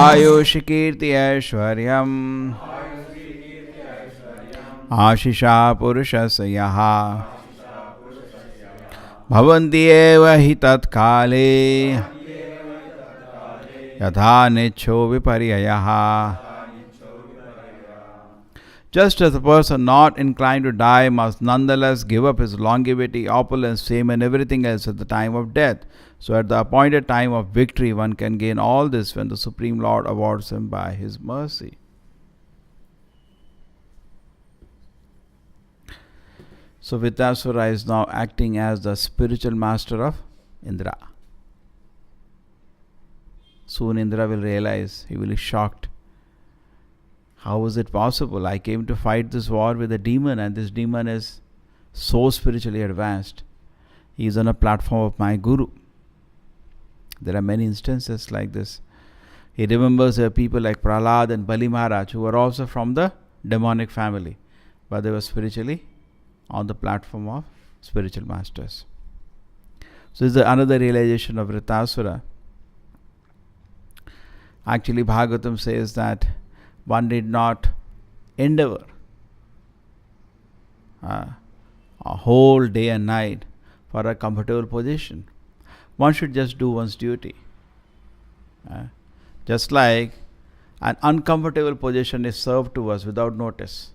Ayush Kirti Aishwaryam Ashisha Purushasya Yaha Bhavanti eva hi tatkale Yatha nicho viparyayaha. Just as a person not inclined to die must nonetheless give up his longevity, opulence, fame, and everything else at the time of death, so at the appointed time of victory one can gain all this when the Supreme Lord awards him by his mercy. So Vritasura is now acting as the spiritual master of Indra. Soon Indra will realize, he will be shocked. How is it possible? I came to fight this war with a demon, and this demon is so spiritually advanced. He is on a platform of my Guru. There are many instances like this. He remembers people like Prahlad and Bali Maharaj, who were also from the demonic family, but they were spiritually on the platform of spiritual masters. So this is another realization of Vritasura. Actually, Bhagavatam says that one did not endeavor a whole day and night for a comfortable position. One should just do one's duty. Just like an uncomfortable position is served to us without notice.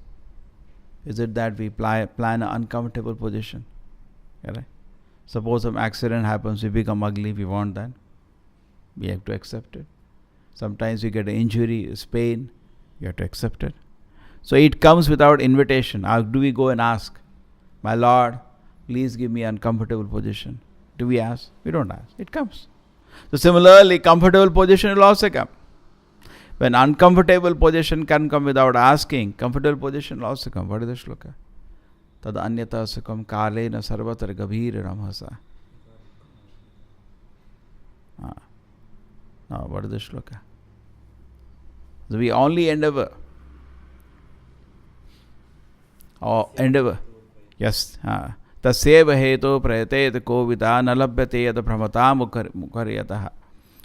Is it that we plan an uncomfortable position? Right? Suppose some accident happens, we become ugly, we want that. We have to accept it. Sometimes we get an injury, it's pain, you have to accept it. So it comes without invitation. How do we go and ask, my Lord, please give me an uncomfortable position? Do we ask? We don't ask. It comes. So similarly, comfortable position will also come. When uncomfortable position can come without asking, comfortable position will also come. What is the shloka? Tad anyata sukam kalena sarvatar gabhir ramhasa. Now, what is the shloka? So we only endeavor. Yes. Tasyeva heto prayatet kovita nalabhyate yad brahmatam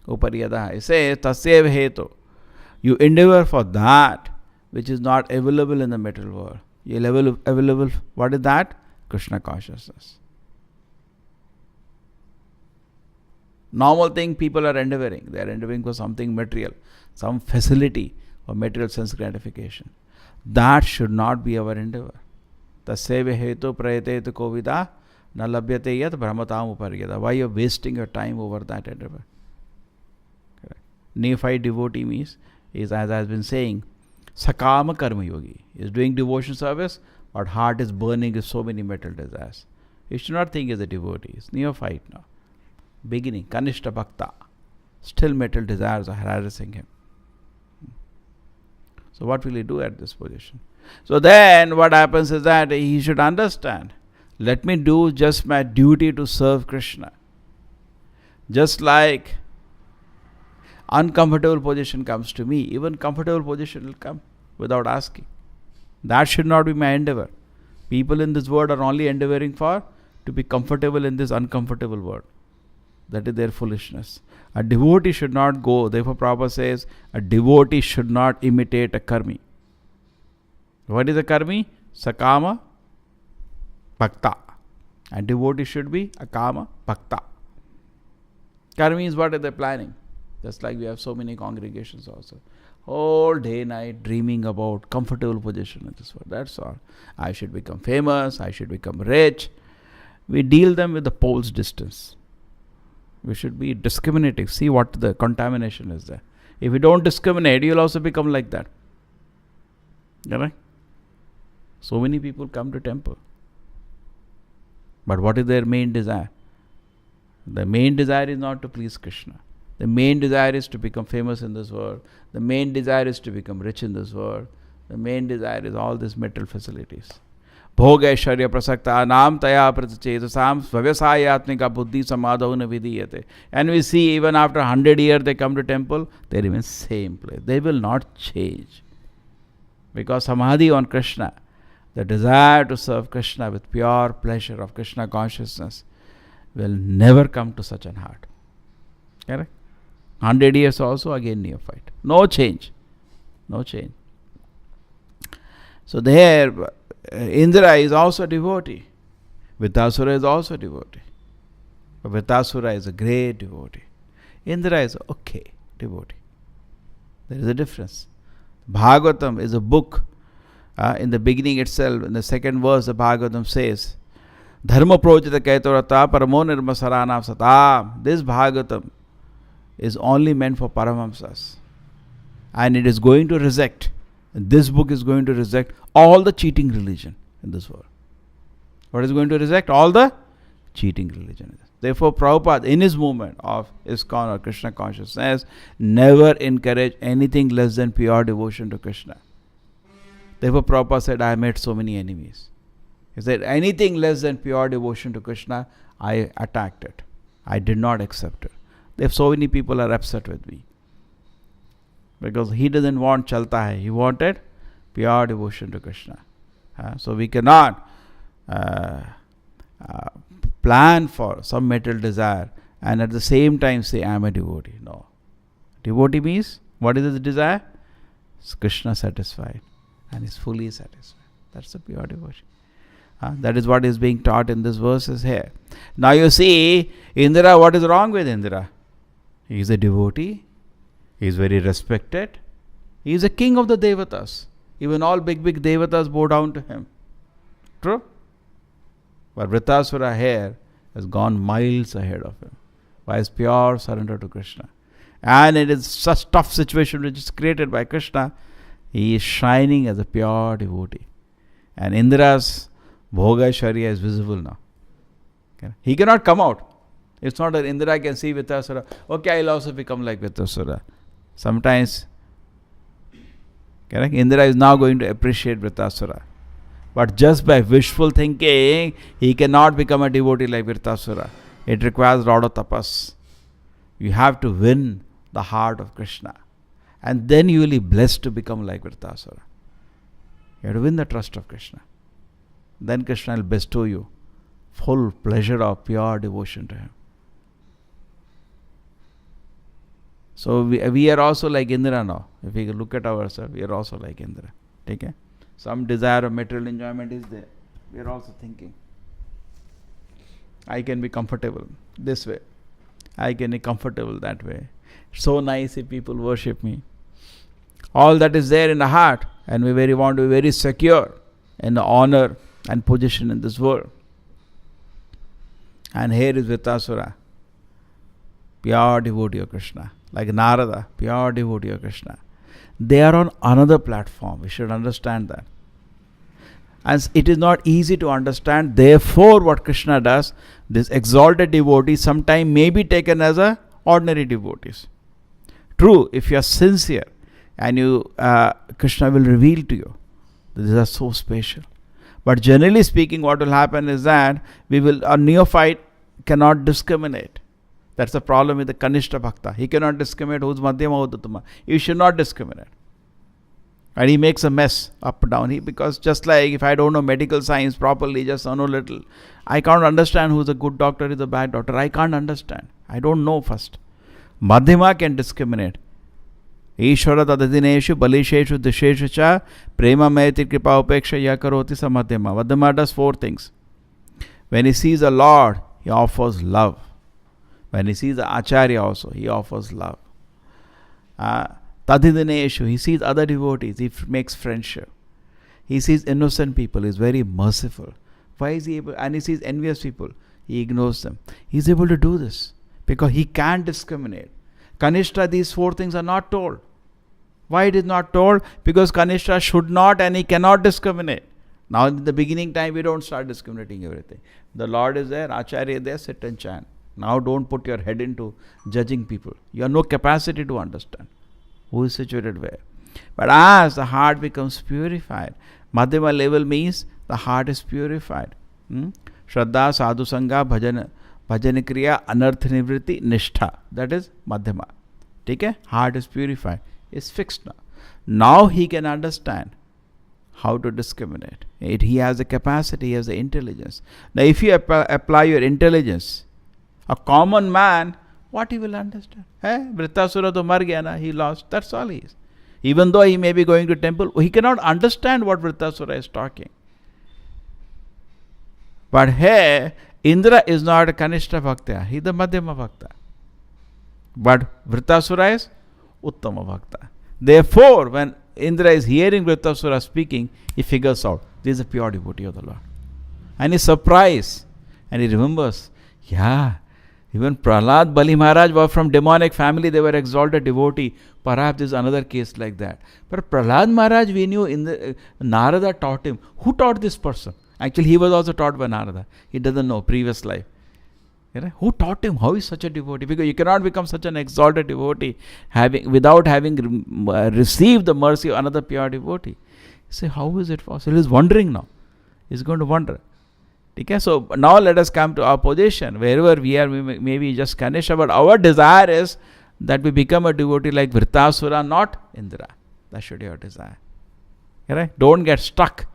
upariyataha. It says, tasyeva heto. You endeavor for that which is not available in the material world. You available, what is that? Krishna consciousness. Normal thing people are endeavoring. They are endeavoring for something material, some facility or material sense gratification. That should not be our endeavor. Tasyeva hetu prayate kovida nalabhyate yat brahmatam upariyata. Why you are wasting your time over that endeavor? Correct. Neophyte devotee means, is, as I have been saying, sakama karma yogi. He is doing devotion service, but heart is burning with so many material desires. You should not think he is a devotee. He is neophyte now. Beginning, Kanishta Bhakta. Still material desires are harassing him. So what will he do at this position? So then what happens is that he should understand, let me do just my duty to serve Krishna. Just like uncomfortable position comes to me, even comfortable position will come without asking. That should not be my endeavor. People in this world are only endeavoring for to be comfortable in this uncomfortable world. That is their foolishness. A devotee should not go. Therefore, Prabhupada says, a devotee should not imitate a karmi. What is a karmi? Sakama bhakta. A devotee should be a kama bhakta. Karmi is what are they planning? Just like we have so many congregations also. Whole day night dreaming about comfortable position in this world. That's all. I should become famous. I should become rich. We deal them with the pole's distance. We should be discriminating. See what the contamination is there. If you don't discriminate, you'll also become like that. Right? So many people come to temple. But what is their main desire? The main desire is not to please Krishna. The main desire is to become famous in this world. The main desire is to become rich in this world. The main desire is all these material facilities. Bhogaishwarya prasakta nam taya pratichetasam svavyasayatmika buddhi samadho na vidiyate. And we see even after 100 years they come to temple, they remain same place. They will not change. Because samadhi on Krishna, the desire to serve Krishna with pure pleasure of Krishna consciousness will never come to such an heart. Correct? 100 years also again neophyte. No change. No change. So there, Indra is also devotee. Vritasura is also devotee. But Vritasura is a great devotee. Indra is okay devotee. There is a difference. Bhagavatam is a book. In the beginning itself, in the second verse, the Bhagavatam says, Dharma projita kaitorata paramo nirmasarana sata. This Bhagavatam is only meant for Paramahamsas. And it is going to reject, this book is going to reject all the cheating religion in this world. What is going to reject? All the cheating religion. Therefore, Prabhupada, in his movement of ISKCON or Krishna consciousness, never encouraged anything less than pure devotion to Krishna. Therefore, Prabhupada said, I made so many enemies. He said, anything less than pure devotion to Krishna, I attacked it. I did not accept it. Therefore, so many people are upset with me. Because he doesn't want chalta hai. He wanted pure devotion to Krishna. So we cannot plan for some material desire and at the same time say, I am a devotee. No. Devotee means, what is the desire? It's Krishna satisfied and is fully satisfied. That's the pure devotion. That is what is being taught in this verses here. Now you see, Indra, what is wrong with Indra? He is a devotee. He is very respected. He is a king of the Devatas. Even all big Devatas bow down to him. True? But Vritasura here has gone miles ahead of him by his pure surrender to Krishna. And it is such tough situation which is created by Krishna. He is shining as a pure devotee. And Indra's Bhogaishwarya is visible now. Okay. He cannot come out. It's not that Indra can see Vritasura. Okay, I'll also become like Vritasura. Sometimes Indra is now going to appreciate Vritasura. But just by wishful thinking, he cannot become a devotee like Vritasura. It requires a lot of tapas. You have to win the heart of Krishna. And then you will be blessed to become like Vritasura. You have to win the trust of Krishna. Then Krishna will bestow you full pleasure of pure devotion to him. So we are also like Indra now. If we look at ourselves, we are also like Indra. Okay? Some desire of material enjoyment is there. We are also thinking, I can be comfortable this way. I can be comfortable that way. So nice if people worship me. All that is there in the heart, and we want to be very secure in the honor and position in this world. And here is Vritasura, pure devotee of Krishna. Like Narada, pure devotee of Krishna. They are on another platform. We should understand that. And it is not easy to understand. Therefore, what Krishna does, this exalted devotee sometimes may be taken as a ordinary devotees. True, if you are sincere and Krishna will reveal to you. These are so special. But generally speaking, what will happen is that a neophyte cannot discriminate. That's the problem with the Kanishta Bhakta. He cannot discriminate who's Madhyama, who's Uttama. You should not discriminate. And he makes a mess up down. Because just like if I don't know medical science properly, just know little, I can't understand who's a good doctor, who's a bad doctor. I can't understand. I don't know first. Madhyama can discriminate. Ishvara tadadineshu balisheshu disheshu cha prema maiti kripa upeksha yakaroti sa Madhyama. Madhyama does 4 things. When he sees a Lord, he offers love. When he sees the Acharya also, he offers love. Tadidineshu, he sees other devotees, he makes friendship. He sees innocent people, he is very merciful. Why is he able? And he sees envious people, he ignores them. He is able to do this because he can't discriminate. Kanishta, these 4 things are not told. Why it is not told? Because Kanishta should not and he cannot discriminate. Now in the beginning time, we don't start discriminating everything. The Lord is there, Acharya is there, sit and chant. Now don't put your head into judging people. You have no capacity to understand who is situated where. But as the heart becomes purified, Madhyama level means the heart is purified. Shraddha, Sadhu Sangha, Bhajan Kriya, Anartha Nivritti, Nishtha. That is Madhyama. Okay? Heart is purified. It's fixed now. Now he can understand how to discriminate. He has the capacity, he has the intelligence. Now if you apply your intelligence, a common man What he will understand? Vritasura to mar gaya na, he lost. That's all he is. Even though he may be going to temple, he cannot understand what Vritasura is talking. But here, Indra is not a Kanishta Bhakta, he is the Madhyama Bhakta. But Vritasura is Uttama Bhakta. Therefore, when Indra is hearing Vritasura speaking, he figures out, this is a pure devotee of the Lord. And he's surprised. And he remembers, even Prahlad, Bali Maharaj were from demonic family, they were exalted devotee. Perhaps there is another case like that. But Prahlad Maharaj, we knew, Narada taught him. Who taught this person? Actually, he was also taught by Narada. He doesn't know previous life. Who taught him? How is such a devotee? Because you cannot become such an exalted devotee without having received the mercy of another pure devotee. You say, how is it possible? He's wondering now. He's going to wonder. Okay? So now let us come to our position. Wherever we are, we may be just Ganesha, but our desire is that we become a devotee like Vritasura, not Indra. That should be your desire. Right? Don't get stuck.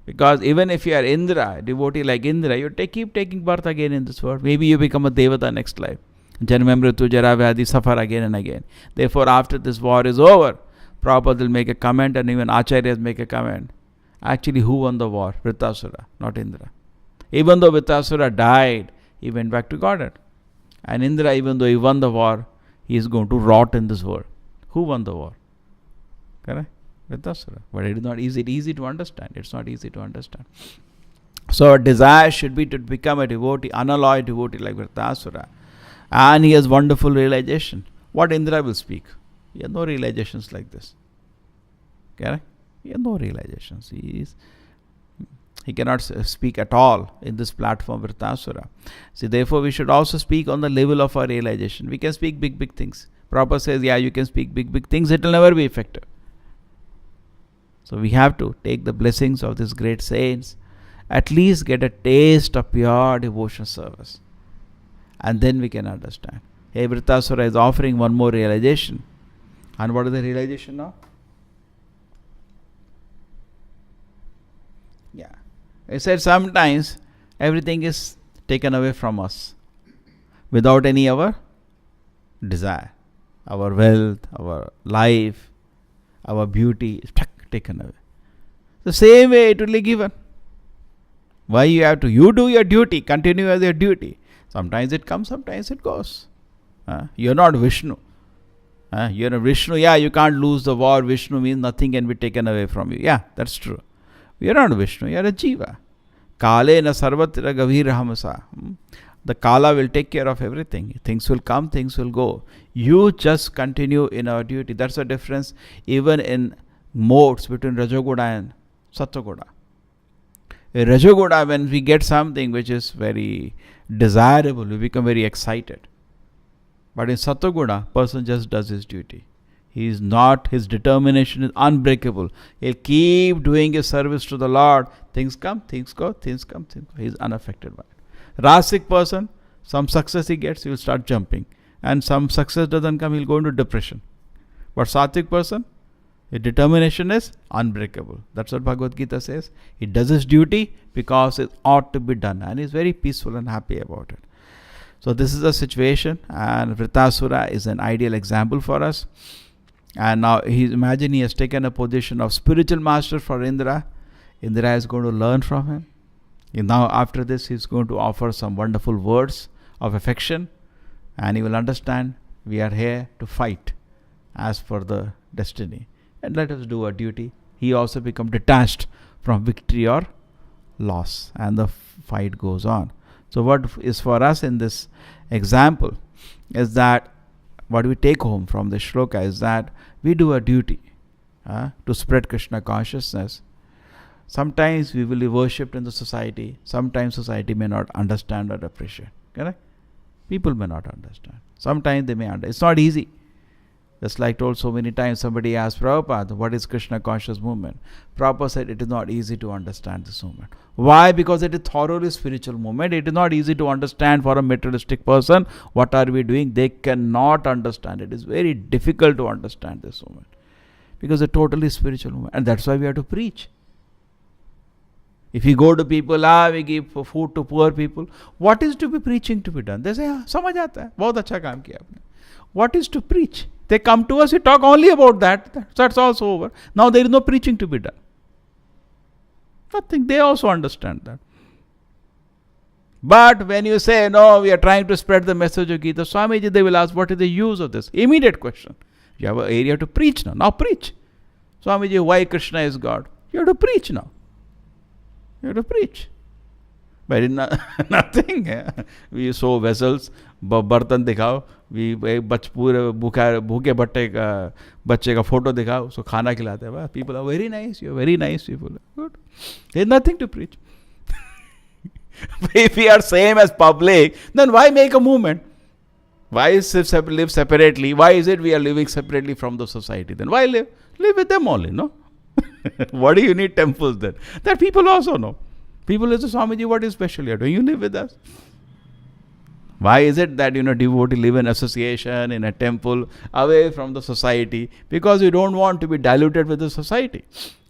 Because even if you are Indra, devotee like Indra, you keep taking birth again in this world. Maybe you become a Devata next life. Janma Mritu Jara Vyadhi, suffer again and again. Therefore, after this war is over, Prabhupada will make a comment, and even Acharyas make a comment. Actually, who won the war? Vritasura, not Indra. Even though Vritasura died, he went back to Godhead. And Indra, even though he won the war, he is going to rot in this world. Who won the war? Correct? Vritasura. But it is not easy to understand. It's not easy to understand. So our desire should be to become a devotee, unalloyed devotee like Vritasura. And he has wonderful realization. What Indra will speak? He has no realizations like this. Correct? He has no realizations. He cannot speak at all in this platform Vritasura. See, therefore we should also speak on the level of our realization. We can speak big things. Prabhupada says, you can speak big things. It will never be effective. So we have to take the blessings of these great saints, at least get a taste of pure devotion service. And then we can understand. Hey, Vritasura is offering one more realization. And what is the realization now? He said sometimes everything is taken away from us without any our desire. Our wealth, our life, our beauty is taken away. The same way it will be given. Why you have to? You do your duty, continue as your duty. Sometimes it comes, sometimes it goes. You're not Vishnu. You're a Vishnu. You can't lose the war. Vishnu means nothing can be taken away from you. That's true. You are not Vishnu, you are a Jiva. Kale na sarvatra gavir hamasa. The Kala will take care of everything. Things will come, things will go. You just continue in our duty. That's the difference even in modes between Rajoguda and Sattvaguda. In Rajoguda, when we get something which is very desirable, we become very excited. But in Sattvaguda, person just does his duty. He is not, his determination is unbreakable. He'll keep doing his service to the Lord. Things come, things go, things come, things go. He is unaffected by it. Rasic person, some success he gets, he will start jumping. And some success doesn't come, he'll go into depression. But Sattvic person, his determination is unbreakable. That's what Bhagavad Gita says. He does his duty because it ought to be done. And he's very peaceful and happy about it. So this is the situation. And Vritasura is an ideal example for us. And now imagine he has taken a position of spiritual master for Indra. Indra is going to learn from him. And now after this he is going to offer some wonderful words of affection. And he will understand we are here to fight as per the destiny. And let us do our duty. He also becomes detached from victory or loss. And the fight goes on. So what is for us in this example is that what we take home from the shloka is that we do a duty to spread Krishna consciousness. Sometimes we will be worshipped in the society. Sometimes society may not understand or appreciate. Correct? People may not understand. Sometimes they may understand. It's not easy. Just like told so many times, somebody asked Prabhupada, what is Krishna conscious movement? Prabhupada said it is not easy to understand this movement. Why? Because it is thoroughly spiritual movement. It is not easy to understand for a materialistic person. What are we doing? They cannot understand. It is very difficult to understand this movement. Because it's a totally spiritual movement. And that's why we have to preach. If you go to people, we give food to poor people. What is to be preaching to be done? They say, समझ आता है, बहुत अच्छा काम किया आपने. What is to preach? They come to us, we talk only about that. That's also over. Now there is no preaching to be done. Nothing. They also understand that. But when you say, no, we are trying to spread the message of Gita, Swamiji, they will ask, what is the use of this? Immediate question. You have an area to preach now. Now preach. Swamiji, why Krishna is God? You have to preach now. You have to preach. But in nothing. We sow vessels, बर्तन दिखाओ, पूरे भूखे बच्चे का photo दिखाओ, उसको खाना खिलाते हैं. People are very nice. You are very nice people. Good. There is nothing to preach. If we are same as public, then why make a movement? Why live separately? Why is it we are living separately from the society? Then why live? Live with them only, no? What do you need temples then? That people also know. People say, Swamiji, what is special here? Do you live with us? Why is it that, devotee live in association, in a temple, away from the society? Because we don't want to be diluted with the society.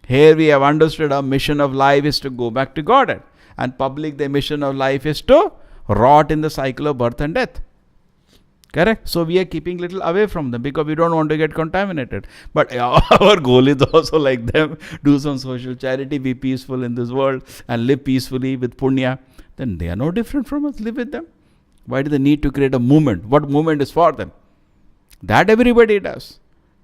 Here we have understood our mission of life is to go back to Godhead. And public, the mission of life is to rot in the cycle of birth and death. Correct? So we are keeping little away from them because we don't want to get contaminated. But our goal is also like them, do some social charity, be peaceful in this world and live peacefully with punya. Then they are no different from us. Live with them. Why do they need to create a movement? What movement is for them? That everybody does.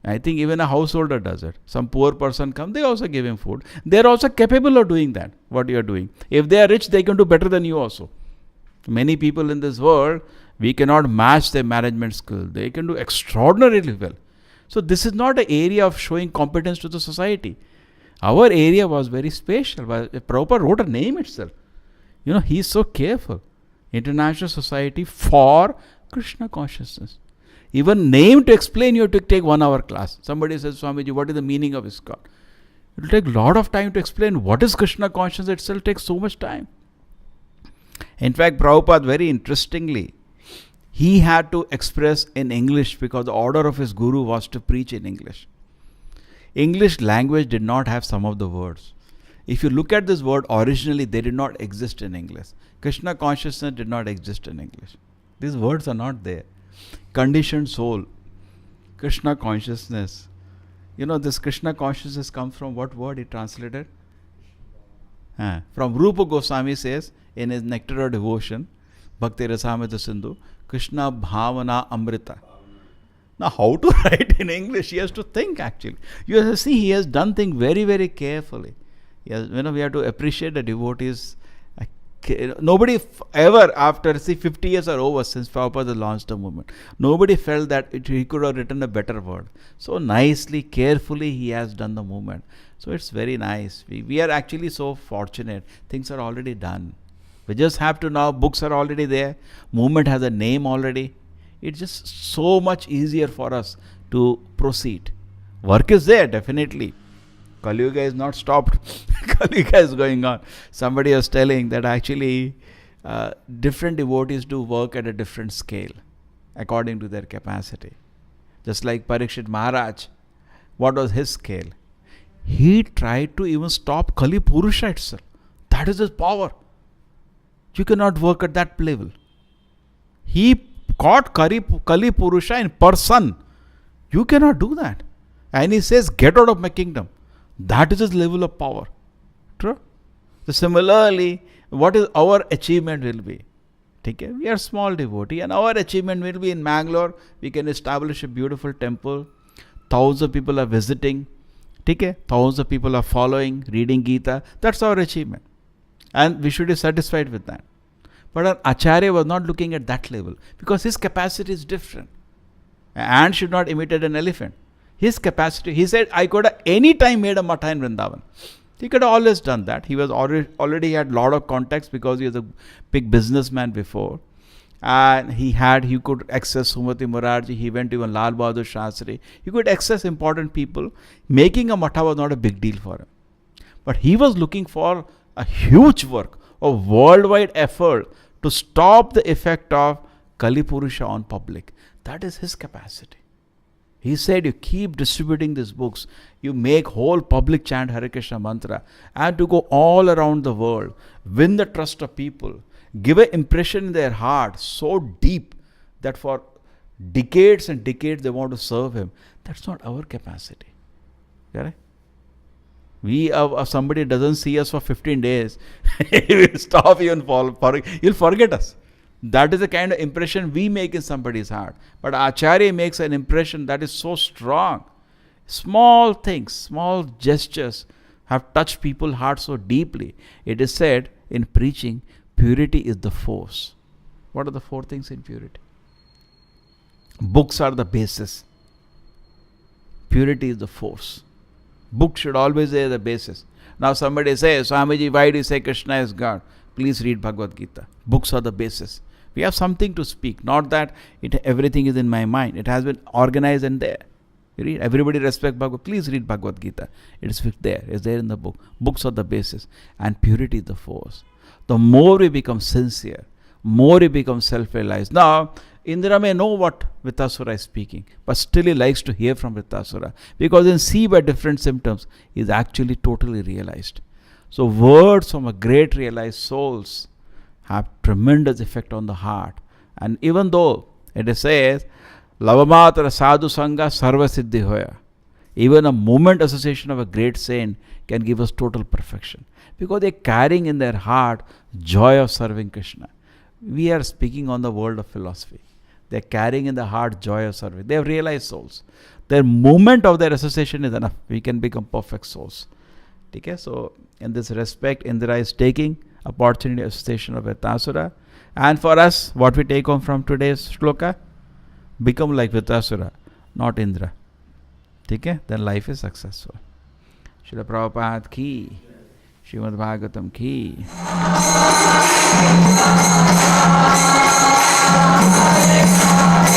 I think even a householder does it. Some poor person comes, they also give him food. They are also capable of doing that, what you are doing. If they are rich, they can do better than you also. Many people in this world, we cannot match their management skill. They can do extraordinarily well. So this is not an area of showing competence to the society. Our area was very special. Prabhupada wrote a name itself. He is so careful. International Society for Krishna Consciousness. Even name to explain, you have to take 1 hour class. Somebody says, Swamiji, what is the meaning of ISKCON? It will take a lot of time to explain what is Krishna consciousness. Itself takes so much time. In fact, Prabhupada, very interestingly, he had to express in English because the order of his guru was to preach in English. English language did not have some of the words. If you look at this word, originally they did not exist in English. Krishna consciousness did not exist in English. These words are not there. Conditioned soul, Krishna consciousness. This Krishna consciousness comes from what word he translated? From Rupa Goswami says in his Nectar of Devotion, Bhakti Rasamrita Sindhu, Krishna Bhavana Amrita. Now, how to write in English? He has to think actually. You have to see, he has done things very, very carefully. We have to appreciate the devotees. Nobody ever, after 50 years are over since Prabhupada launched the movement, nobody felt that he could have written a better word. So nicely, carefully he has done the movement. So it's very nice. We are actually so fortunate. Things are already done. We just have to now, books are already there. Movement has a name already. It's just so much easier for us to proceed. Work is there, definitely. Kali Yuga is not stopped. Kali Yuga is going on. Somebody was telling that actually different devotees do work at a different scale according to their capacity. Just like Parikshit Maharaj, what was his scale? He tried to even stop Kali Purusha itself. That is his power. You cannot work at that level. He caught Kali Purusha in person. You cannot do that. And he says, get out of my kingdom. That is his level of power. True? So similarly, what is our achievement will be? Okay? We are small devotee and our achievement will be in Mangalore. We can establish a beautiful temple. Thousands of people are visiting. Okay? Thousands of people are following, reading Gita. That's our achievement. And we should be satisfied with that. But our Acharya was not looking at that level because his capacity is different. An ant should not imitate an elephant. His capacity, he said, I could have any time made a matha in Vrindavan. He could have always done that. He was already had a lot of contacts because he was a big businessman before. And he could access Sumati Morarji. He went to even Lal Bahadur Shastri. He could access important people. Making a matha was not a big deal for him. But he was looking for a huge work, a worldwide effort to stop the effect of Kali Purusha on public. That is his capacity. He said, you keep distributing these books, you make whole public chant Hare Krishna mantra, and to go all around the world, win the trust of people, give an impression in their heart so deep that for decades and decades they want to serve him. That's not our capacity. Correct? If somebody doesn't see us for 15 days, he will stop you and you'll forget us. That is the kind of impression we make in somebody's heart. But Acharya makes an impression that is so strong. Small things, small gestures have touched people's hearts so deeply. It is said in preaching, purity is the force. What are the four things in purity? Books are the basis. Purity is the force. Book should always be the basis. Now somebody says, Swamiji, why do you say Krishna is God? Please read Bhagavad Gita. Books are the basis. We have something to speak. Not that everything is in my mind. It has been organized and there. You read. Everybody respect Bhagavad. Please read Bhagavad Gita. It is there. It's there in the book. Books are the basis. And purity is the force. The more we become sincere, more we become self-realized. Now, Indra may know what Vritasura is speaking, but still he likes to hear from Vritasura, because in see by different symptoms, he is actually totally realized. So words from a great realized souls have tremendous effect on the heart. And even though it says, Lavamatra sadhu sangha sarva siddhi hoya, even a moment association of a great saint can give us total perfection, because they are carrying in their heart joy of serving Krishna. We are speaking on the world of philosophy. They are carrying in the heart joy of service. They have realized souls. Their moment of their association is enough. We can become perfect souls. Okay? So, in this respect, Indra is taking opportunity association of Vritasura. And for us, what we take home from today's shloka? Become like Vritasura, not Indra. Okay? Then life is successful. Srila Prabhupada ki, Srimad Bhagavatam ki. Hare